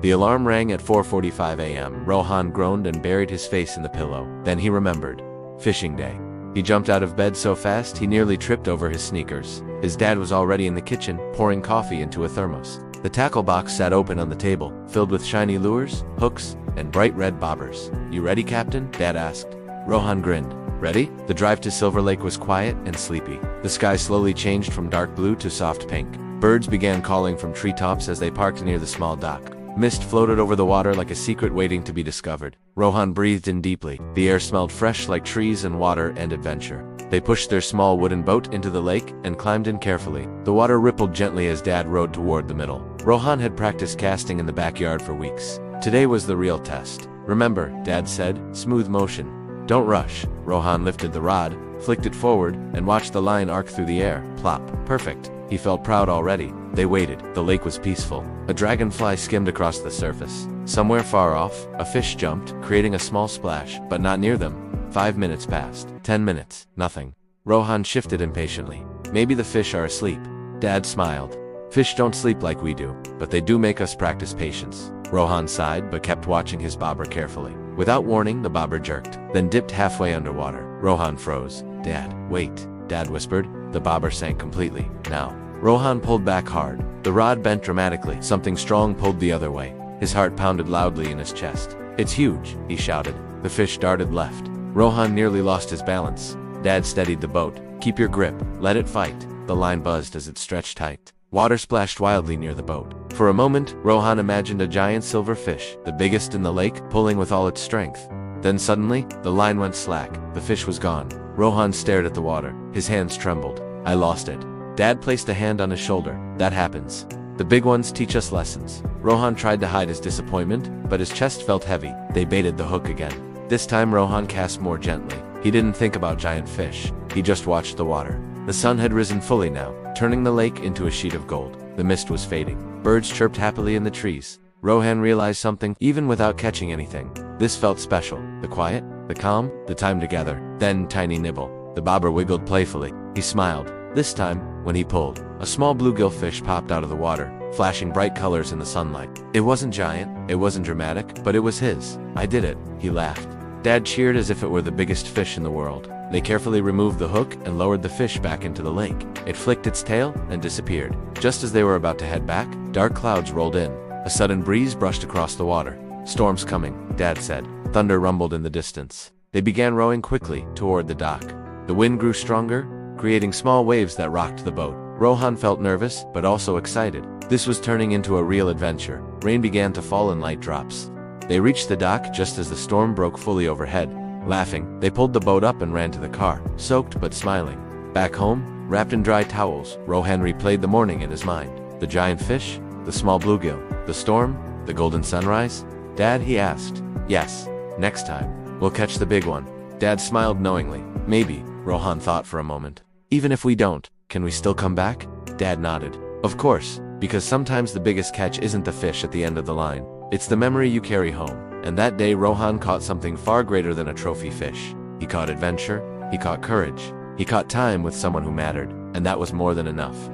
The alarm rang at 4:45 a.m. Rohan groaned and buried his face in the pillow. Then he remembered. Fishing day. He jumped out of bed so fast he nearly tripped over his sneakers. His dad was already in the kitchen, pouring coffee into a thermos. The tackle box sat open on the table, filled with shiny lures, hooks, and bright red bobbers. "You ready, Captain?" Dad asked. Rohan grinned. "Ready?" The drive to Silver Lake was quiet and sleepy. The sky slowly changed from dark blue to soft pink. Birds began calling from treetops as they parked near the small dock. Mist floated over the water like a secret waiting to be discovered. Rohan breathed in deeply. The air smelled fresh like trees and water and adventure. They pushed their small wooden boat into the lake and climbed in carefully. The water rippled gently as Dad rowed toward the middle. Rohan had practiced casting in the backyard for weeks. Today was the real test. "Remember," Dad said, "smooth motion. Don't rush." Rohan lifted the rod, flicked it forward, and watched the line arc through the air. Plop. Perfect. He felt proud already. They waited. The lake was peaceful. A dragonfly skimmed across the surface. Somewhere far off, a fish jumped, creating a small splash, but not near them. 5 minutes passed. 10 minutes. Nothing. Rohan shifted impatiently. "Maybe the fish are asleep." Dad smiled. "Fish don't sleep like we do, but they do make us practice patience." Rohan sighed but kept watching his bobber carefully. Without warning, the bobber jerked, then dipped halfway underwater. Rohan froze. "Dad, wait," Dad whispered. The bobber sank completely. "Now." Rohan pulled back hard. The rod bent dramatically. Something strong pulled the other way. His heart pounded loudly in his chest. "It's huge," he shouted. The fish darted left. Rohan nearly lost his balance. Dad steadied the boat. "Keep your grip. Let it fight." The line buzzed as it stretched tight. Water splashed wildly near the boat. For a moment, Rohan imagined a giant silver fish, the biggest in the lake, pulling with all its strength. Then suddenly, the line went slack. The fish was gone. Rohan stared at the water. His hands trembled. "I lost it." Dad placed a hand on his shoulder. "That happens. The big ones teach us lessons." Rohan tried to hide his disappointment, but his chest felt heavy. They baited the hook again. This time Rohan cast more gently. He didn't think about giant fish. He just watched the water. The sun had risen fully now, turning the lake into a sheet of gold. The mist was fading. Birds chirped happily in the trees. Rohan realized something, even without catching anything. This felt special. The quiet, the calm, the time together. Then tiny nibble. The bobber wiggled playfully. He smiled. This time, when he pulled, a small bluegill fish popped out of the water, flashing bright colors in the sunlight. It wasn't giant, it wasn't dramatic, but it was his. "I did it," he laughed. Dad cheered as if it were the biggest fish in the world. They carefully removed the hook and lowered the fish back into the lake. It flicked its tail and disappeared. Just as they were about to head back, dark clouds rolled in. A sudden breeze brushed across the water. "Storm's coming," Dad said. Thunder rumbled in the distance. They began rowing quickly toward the dock. The wind grew stronger, creating small waves that rocked the boat. Rohan felt nervous, but also excited. This was turning into a real adventure. Rain began to fall in light drops. They reached the dock just as the storm broke fully overhead. Laughing, they pulled the boat up and ran to the car, soaked but smiling. Back home, wrapped in dry towels, Rohan replayed the morning in his mind. The giant fish, the small bluegill, the storm, the golden sunrise. "Dad," he asked. "Yes. Next time, we'll catch the big one." Dad smiled knowingly. "Maybe," Rohan thought for a moment. "Even if we don't, can we still come back?" Dad nodded. "Of course, because sometimes the biggest catch isn't the fish at the end of the line. It's the memory you carry home." And that day Rohan caught something far greater than a trophy fish. He caught adventure, he caught courage, he caught time with someone who mattered, and that was more than enough.